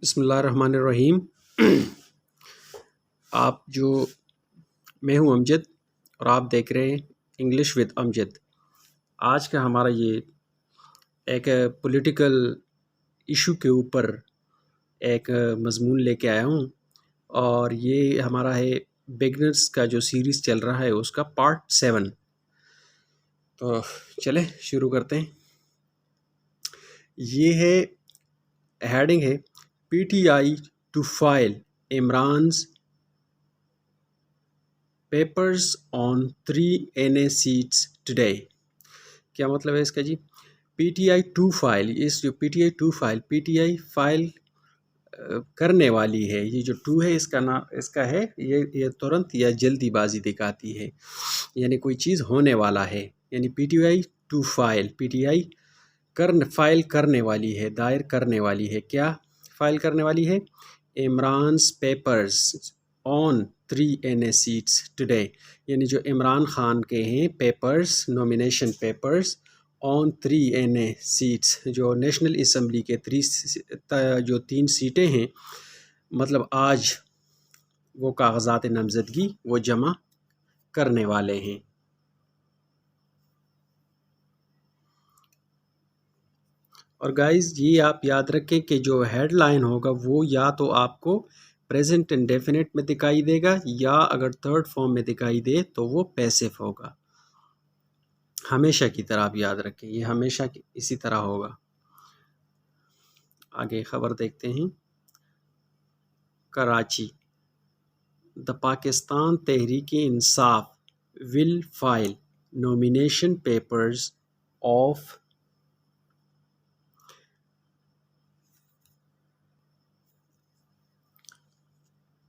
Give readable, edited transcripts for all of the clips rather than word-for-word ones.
بسم اللہ الرحمن الرحیم۔ میں ہوں امجد اور آپ دیکھ رہے ہیں انگلش وتھ امجد۔ آج کا ہمارا یہ ایک پولیٹیکل ایشو کے اوپر ایک مضمون لے کے آیا ہوں، اور یہ ہمارا ہے بگنرز کا جو سیریز چل رہا ہے اس کا پارٹ 7۔ تو چلیں شروع کرتے ہیں۔ یہ ہے ہیڈنگ ہے P T I to file عمران's papers on 3 NA seats today. کیا مطلب ہے اس کا جی؟ P T I to file, جو P T I to file, P T I file کرنے والی ہے۔ یہ جو ٹو ہے اس کا ہے یہ ترنت یا جلدی بازی دکھاتی ہے، یعنی کوئی چیز ہونے والا ہے۔ یعنی P T I to file, P T I file کرنے والی ہے، دائر کرنے والی ہے۔ کیا فائل کرنے والی ہے؟ عمران's papers on 3 NA seats today, یعنی جو عمران خان کے ہیں papers, nomination papers on 3 NA seats, جو نیشنل اسمبلی کے 3 سیٹیں ہیں، مطلب آج وہ کاغذات نامزدگی وہ جمع کرنے والے ہیں۔ اور گائز یہ آپ یاد رکھیں کہ جو ہیڈ لائن ہوگا وہ یا تو آپ کو پریزنٹ انڈیفینٹ میں دکھائی دے گا، یا اگر تھرڈ فارم میں دکھائی دے تو وہ پیسو ہوگا۔ ہمیشہ کی طرح آپ یاد رکھیں، یہ ہمیشہ اسی طرح ہوگا۔ آگے خبر دیکھتے ہیں۔ کراچی، دا پاکستان تحریک انصاف ول file nomination papers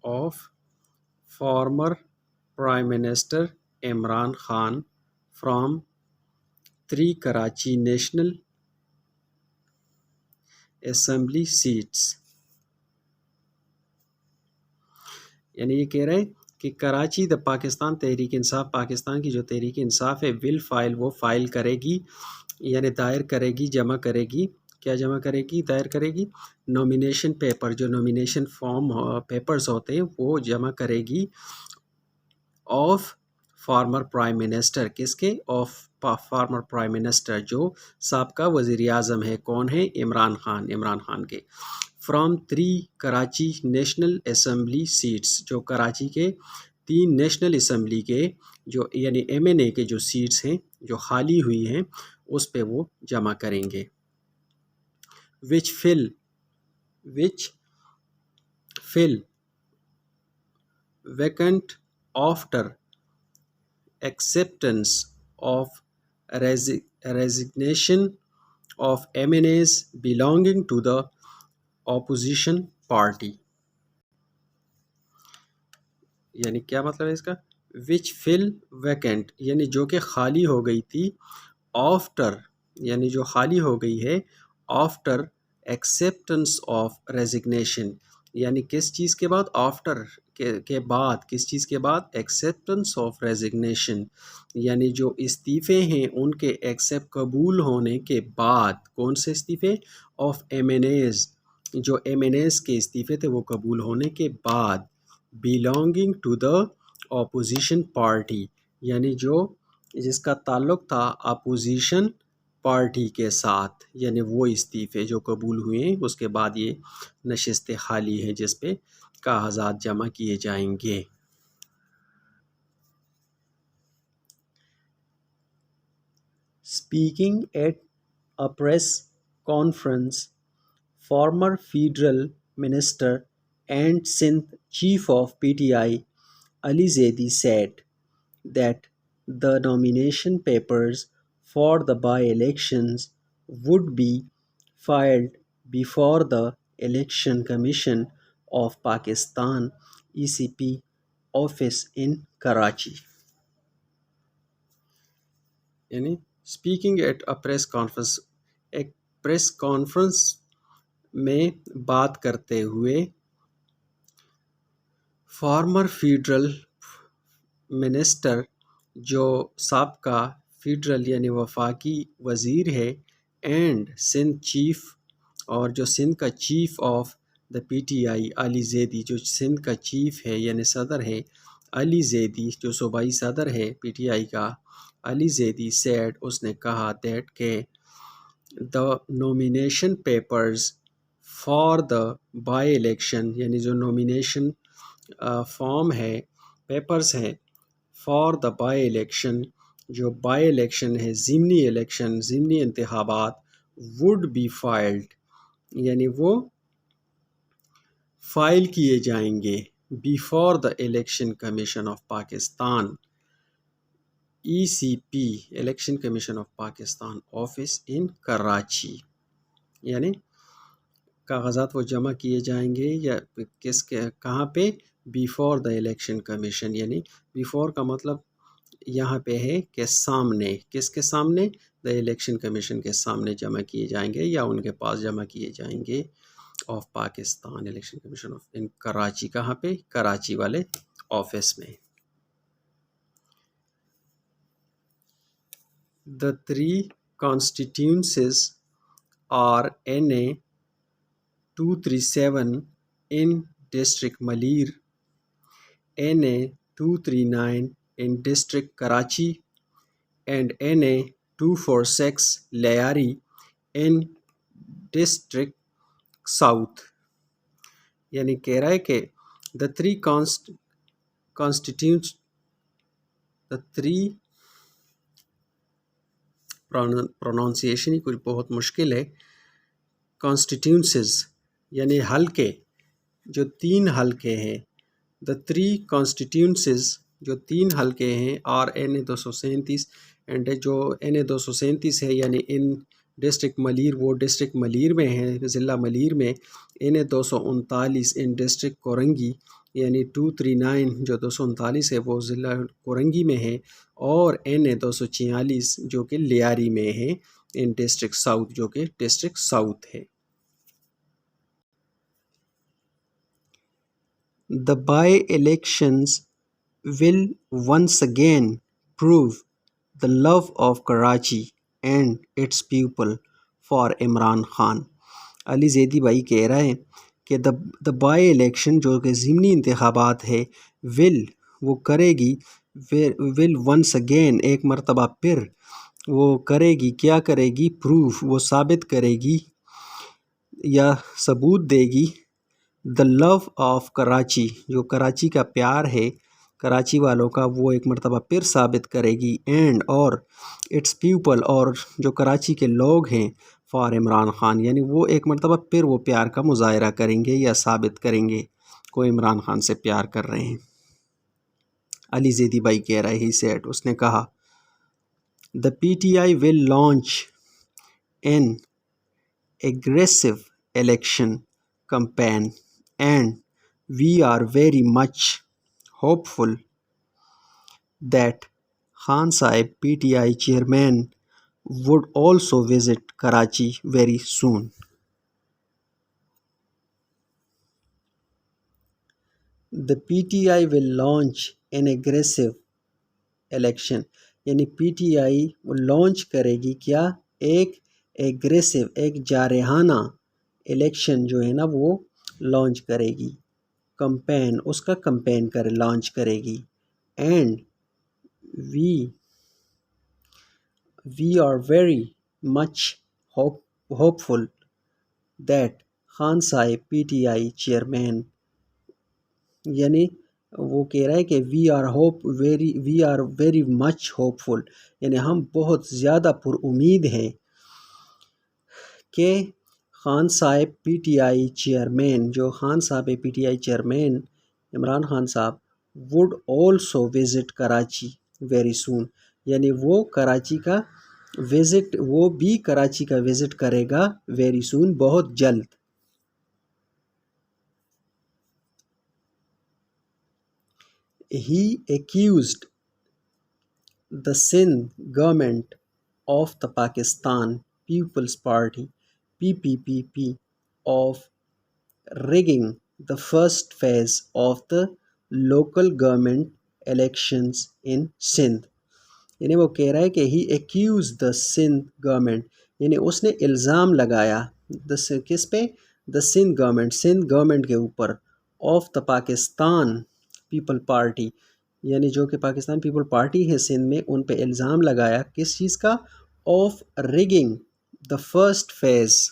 of former Prime Minister Imran Khan from 3 Karachi National Assembly seats۔ یعنی یہ کہہ رہے ہیں کہ کراچی دا پاکستان تحریک انصاف، پاکستان کی جو تحریک انصاف ہے، ول فائل وہ فائل کرے گی، یعنی دائر کرے گی، جمع کرے گی۔ کیا جمع کرے گی؟ دائر کرے گی نومینیشن پیپر، جو نومینیشن فارم پیپرز ہوتے ہیں وہ جمع کرے گی آف فارمر پرائم منسٹر۔ کس کے؟ آف فارمر پرائم منسٹر، جو سابقہ وزیر اعظم ہے۔ کون ہے؟ عمران خان کے۔ From 3 Karachi national assembly seats, جو کراچی کے 3 نیشنل اسمبلی کے جو یعنی MNA کے جو سیٹس ہیں جو خالی ہوئی ہیں اس پہ وہ جمع کریں گے۔ which fill vacant after acceptance of resignation of MNAs belonging to the opposition party۔ یعنی کیا مطلب ہے اس کا؟ which fill vacant، یعنی جو کہ خالی ہو گئی تھی، after یعنی جو خالی ہو گئی ہے، after acceptance of resignation، یعنی کس چیز کے بعد؟ after کے بعد، کس چیز کے بعد؟ acceptance of resignation، یعنی جو استعفے ہیں ان کے قبول ہونے کے بعد۔ کون سے استعفے؟ of MNAs، جو MNAs کے استعفے تھے وہ قبول ہونے کے بعد۔ belonging to the opposition party، یعنی جس کا تعلق تھا اپوزیشن پارٹی کے ساتھ، یعنی وہ استعفے جو قبول ہوئے ہیں اس کے بعد یہ نشستیں خالی ہیں جس پہ کاغذات جمع کیے جائیں گے۔ Speaking at a press conference, former Federal Minister and Sindh Chief of PTI Ali Zaidi said that the nomination papers for the by-elections would be filed before the Election Commission of Pakistan ECP office in Karachi۔ یعنی speaking at a press conference, ایک press conference میں بات کرتے ہوئے farmer federal minister, جو سابقہ federal یعنی وفاقی وزیر ہے، اینڈ سندھ چیف، اور جو سندھ کا chief of the P T I Ali Zaidi جو سندھ کا چیف ہے یعنی صدر ہے علی زیدی جو صوبائی صدر ہے پی ٹی آئی کا علی زیدی سیڈ اس نے کہا دیٹ کہ the nomination papers for the by election یعنی جو نومینیشن فارم ہے پیپرز ہیں فار دا بائی الیکشن جو بائی الیکشن ہے ضمنی انتخابات وڈ بی فائلڈ یعنی وہ فائل کیے جائیں گے before the election commission of Pakistan ECP election commission of Pakistan office in Karachi یعنی کاغذات وہ جمع کیے جائیں گے یا کہاں پہ بیفور دا الیکشن کمیشن یعنی بیفور کا مطلب یہاں پہ ہے کہ سامنے کس کے سامنے دا الیکشن کمیشن کے سامنے جمع کیے جائیں گے یا ان کے پاس جمع کیے جائیں گے of Pakistan election commission of in Karachi کہاں پہ کراچی والے آفس میں. The three constituencies are NA 237 in District Malir, NA 239 in District Karachi, and NA 246 Layari in District South. یعنی کہہ رہا ہے کہ the three constituents the three pronunciation ہی کچھ بہت مشکل ہے. کانسٹیٹیونسیز یعنی حلقے جو 3 حلقے ہیں دا 3 کانسٹیٹیونسیز جو 3 حلقے ہیں اور NA 237 اینڈ جو NA 237 ہے یعنی ان ڈسٹرکٹ ملیر وہ ڈسٹرکٹ ملیر میں ہے ضلع ملیر میں. NA 239 ان ڈسٹرکٹ کورنگی یعنی 239 جو 239 ہے وہ ضلع کورنگی میں ہے اور NA 246 جو کہ لیاری میں ہے ان ڈسٹرکٹ ساؤتھ جو کہ ڈسٹرکٹ ساؤتھ ہے. The by-elections will once again prove the love of Karachi and its people for Imran Khan. علی زیدی بھائی کہہ رہا ہے کہ دا بائی الیکشن جو کہ ضمنی انتخابات ہے وہ کرے گی ول ونس اگین ایک مرتبہ پھر وہ کرے گی کیا کرے گی پروف وہ ثابت کرے گی یا ثبوت دے گی دا لو آف کراچی جو کراچی کا پیار ہے کراچی والوں کا وہ ایک مرتبہ پھر ثابت کرے گی اینڈ اور اٹس پیپل اور جو کراچی کے لوگ ہیں فار عمران خان یعنی وہ ایک مرتبہ پھر وہ پیار کا مظاہرہ کریں گے یا ثابت کریں گے کوئی عمران خان سے پیار کر رہے ہیں. علی زیدی بھائی کہہ رہے ہی سیٹ اس نے کہا the P T I will launch an aggressive election campaign and we are very much hopeful that Khan Sahib PTI chairman would also visit Karachi very soon. The PTI will launch an aggressive election یعنی P T آئی وہ launch کرے گی کیا ایک aggressive ایک جارحانہ election جو ہے نا وہ لانچ کرے گی کمپین اس کا کمپین لانچ کرے گی and we are very much hopeful that Khan صاحب پی ٹی آئی چیئرمین یعنی وہ کہہ رہا ہے کہ وی آر ویری مچ ہوپفل یعنی ہم بہت زیادہ پر امید ہیں کہ خان صاحب پی ٹی آئی چیئرمین جو خان صاحب P T I chairman Imran Khan Sahab would also visit Karachi very soon یعنی وہ کراچی کا وزٹ وہ بھی کراچی کا وزٹ کرے گا ویری سون بہت جلد. He accused the Sindh government of the Pakistan People's Party PPPP of rigging the first phase of the local government elections in Sindh. یعنی وہ کہہ رہا ہے کہ he accused the Sindh government یعنی اس نے الزام لگایا کس پہ دا سندھ گورنمنٹ کے اوپر of the Pakistan people party, یعنی جو کہ پاکستان پیپل پارٹی ہے سندھ میں، ان پہ الزام لگایا کس چیز کا؟ Of rigging the first phase,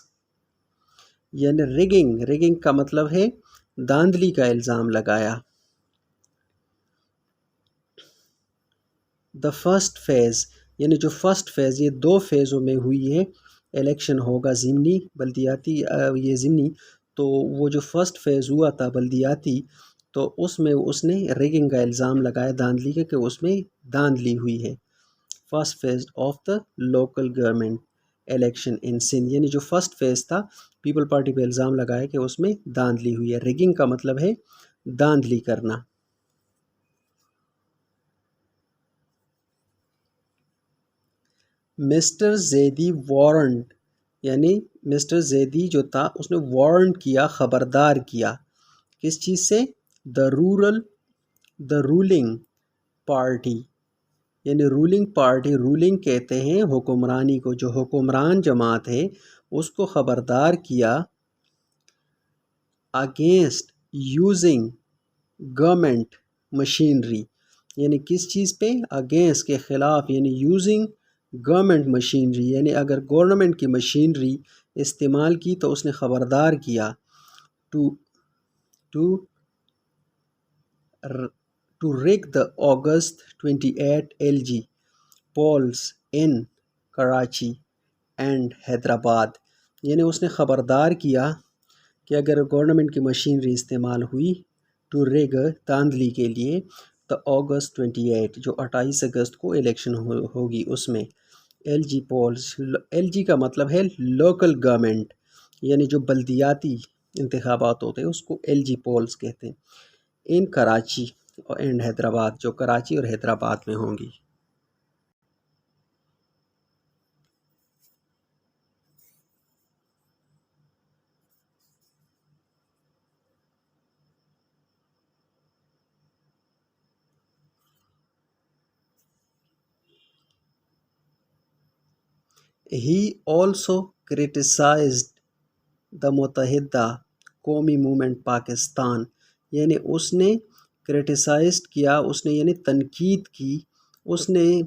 یعنی ریگنگ کا مطلب ہے داندلی کا الزام لگایا۔ دا فرسٹ فیز یعنی جو فرسٹ فیز، یہ 2 فیزوں میں ہوئی ہے الیکشن ہوگا ضمنی بلدیاتی، یہ ضمنی، تو وہ جو فرسٹ فیز ہوا تھا بلدیاتی، تو اس میں اس نے ریگنگ کا الزام لگایا داندلی کے، کہ اس میں داندلی ہوئی ہے۔ First phase of the local government election in Sindh, یعنی جو فرسٹ فیز تھا پیپل پارٹی پہ الزام لگایا کہ اس میں داندلی ہوئی ہے۔ ریگنگ کا مطلب ہے داندلی کرنا۔ مسٹر زیدی وارنٹ، یعنی مسٹر زیدی جو تھا اس نے وارنٹ کیا، خبردار کیا، کس چیز سے؟ دا رولنگ پارٹی، یعنی رولنگ پارٹی، رولنگ کہتے ہیں حکمرانی کو، جو حکمران جماعت ہے اس کو خبردار کیا اگینسٹ یوزنگ گورنمنٹ مشینری، یعنی کس چیز پہ؟ اگینسٹ کے خلاف، یعنی یوزنگ گورنمنٹ مشینری، یعنی اگر گورنمنٹ کی مشینری استعمال کی تو اس نے خبردار کیا to rig the August 28 LG polls in Karachi and Hyderabad, یعنی اس نے خبردار کیا کہ اگر گورنمنٹ کی مشینری استعمال ہوئی ٹو ریگ داندلی کے لیے، تو اگست 28 جو 28 اگست کو الیکشن ہوگی اس میں L G polls, L G کا مطلب ہے لوکل گورنمنٹ، یعنی جو بلدیاتی انتخابات ہوتے ہیں اس کو ایل جی پولز کہتے ہیں، ان کراچی اینڈ حیدرآباد، جو کراچی اور حیدرآباد میں ہوں گی۔ He also criticized the متحدہ قومی موومنٹ پاکستان، یعنی اس نے کرٹیسائز کیا، اس نے یعنی تنقید کی، اس نے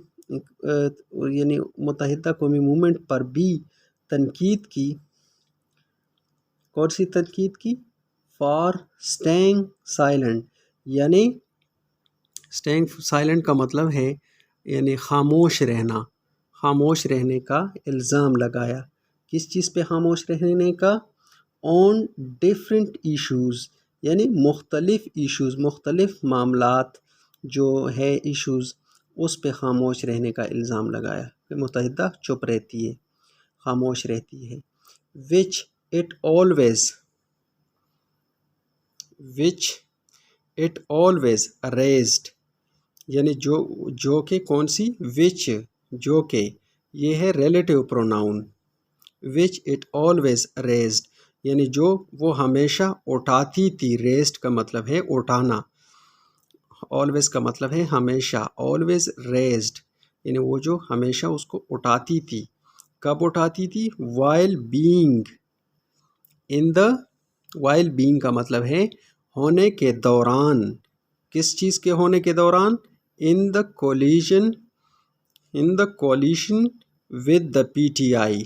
یعنی متحدہ قومی موومنٹ پر بھی تنقید کی۔ کون سی تنقید کی؟ فار اسٹینگ سائلنٹ، یعنی اسٹینگ سائلنٹ کا مطلب ہے یعنی خاموش رہنا، خاموش رہنے کا الزام لگایا۔ کس چیز پہ خاموش رہنے کا؟ آن ڈفرینٹ ایشوز، یعنی مختلف ایشوز، مختلف معاملات جو ہے ایشوز، اس پہ خاموش رہنے کا الزام لگایا کہ متحدہ چپ رہتی ہے، خاموش رہتی ہے۔ which it always raised، یعنی جو کہ کون سی؟ which، جو کہ، یہ ہے relative pronoun, which it always raised، یعنی جو وہ ہمیشہ اٹھاتی تھی، raised کا مطلب ہے اٹھانا، always کا مطلب ہے ہمیشہ، always raised، یعنی وہ جو ہمیشہ اس کو اٹھاتی تھی۔ کب اٹھاتی تھی؟ while being کا مطلب ہے ہونے کے دوران، کس چیز کے ہونے کے دوران؟ in the coalition with the PTI،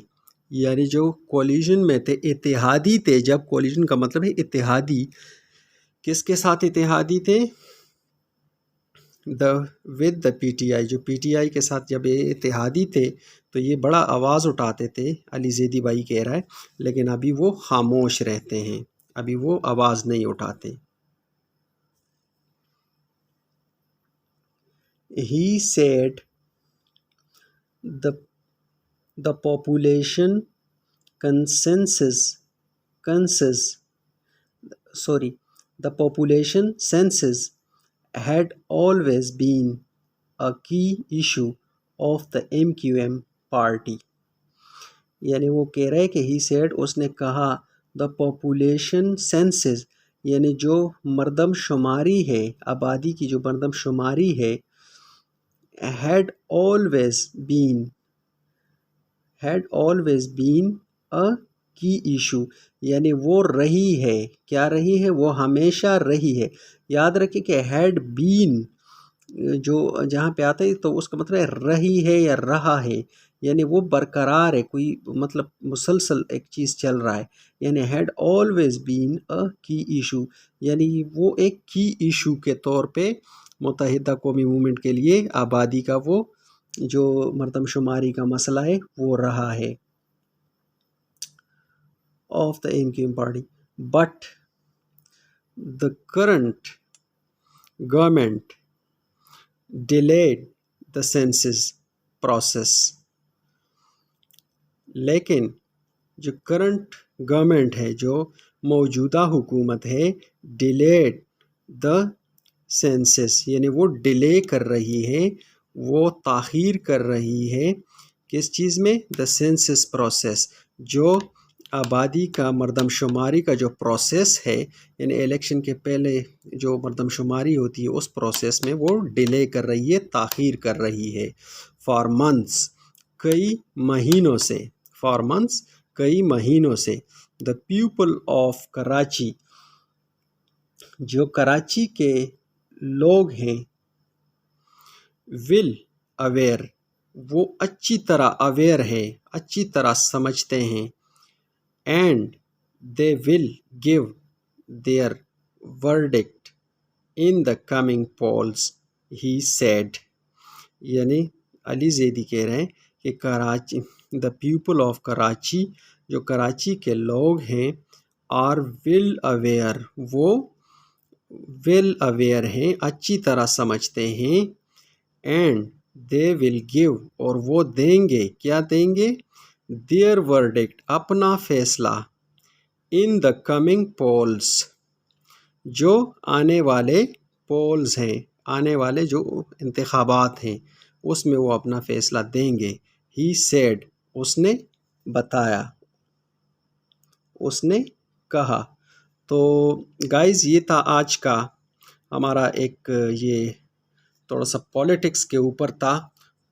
یعنی جو کولیشن میں تھے، اتحادی تھے، جب کولیشن کا مطلب ہے اتحادی، کس کے ساتھ اتحادی تھے؟ with the PTI، جو PTI کے ساتھ جب یہ اتحادی تھے تو یہ بڑا آواز اٹھاتے تھے، علی زیدی بھائی کہہ رہا ہے، لیکن ابھی وہ خاموش رہتے ہیں، ابھی وہ آواز نہیں اٹھاتے۔ He said the population census had always been a key issue of the MQM party، یعنی وہ کہہ رہے کہ he said، اس نے کہا، the population census، یعنی جو مردم شماری ہے، آبادی کی جو مردم شماری ہے، had always been a کی ایشو، یعنی وہ رہی ہے، کیا رہی ہے؟ وہ ہمیشہ رہی ہے۔ یاد رکھیں کہ ہیڈ بین جو جہاں پہ آتا ہے تو اس کا مطلب ہے رہی ہے یا رہا ہے، یعنی وہ برقرار ہے، کوئی مطلب مسلسل ایک چیز چل رہا ہے۔ یعنی ہیڈ آلویز بین اے کی ایشو، یعنی وہ ایک کی ایشو کے طور پہ متحدہ قومی موومنٹ کے لیے آبادی کا وہ جو مردم شماری کا مسئلہ ہے وہ رہا ہے۔ Of the income party but the current government delayed the census process، لیکن جو کرنٹ گورنمنٹ ہے، جو موجودہ حکومت ہے، delayed the census، یعنی وہ ڈیلے کر رہی ہے، وہ تاخیر کر رہی ہے کس چیز میں؟ the census process، جو آبادی کا مردم شماری کا جو پروسیس ہے، یعنی الیکشن کے پہلے جو مردم شماری ہوتی ہے اس پروسیس میں وہ ڈیلے کر رہی ہے، تاخیر کر رہی ہے۔ فار منتھس، کئی مہینوں سے، فار منتھس کئی مہینوں سے، دا پیپل آف کراچی، جو کراچی کے لوگ ہیں، ول اویئر، وہ اچھی طرح اویئر ہے، اچھی طرح سمجھتے ہیں، and they will give their verdict in the coming polls، he said، یعنی علی زیدی کہہ رہے ہیں کہ Karachi, the people of Karachi, جو کراچی کے لوگ ہیں، are well aware، وہ well aware ہیں، اچھی طرح سمجھتے ہیں، and they will give، اور وہ دیں گے، کیا دیں گے؟ their verdict، اپنا فیصلہ، in the coming polls، جو آنے والے پولز ہیں، آنے والے جو انتخابات ہیں اس میں وہ اپنا فیصلہ دیں گے۔ he said، اس نے بتایا، اس نے کہا۔ تو گائز یہ تھا آج کا ہمارا ایک یہ تھوڑا سا پولیٹکس کے اوپر تھا،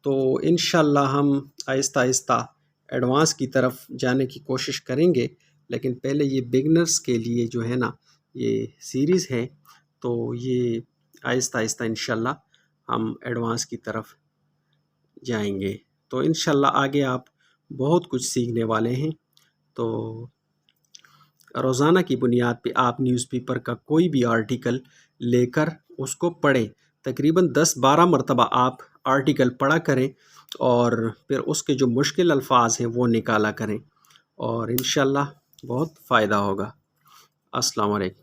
تو انشاءاللہ ہم آہستہ آہستہ ایڈوانس کی طرف جانے کی کوشش کریں گے، لیکن پہلے یہ بگنرز کے لیے جو ہے نا یہ سیریز ہے، تو یہ آہستہ آہستہ انشاءاللہ ہم ایڈوانس کی طرف جائیں گے۔ تو انشاءاللہ آگے آپ بہت کچھ سیکھنے والے ہیں۔ تو روزانہ کی بنیاد پہ آپ نیوز پیپر کا کوئی بھی آرٹیکل لے کر اس کو پڑھیں، تقریباً 10-12 مرتبہ آپ آرٹیکل پڑھا کریں، اور پھر اس کے جو مشکل الفاظ ہیں وہ نکالا کریں، اور انشاءاللہ بہت فائدہ ہوگا۔ السلام علیکم۔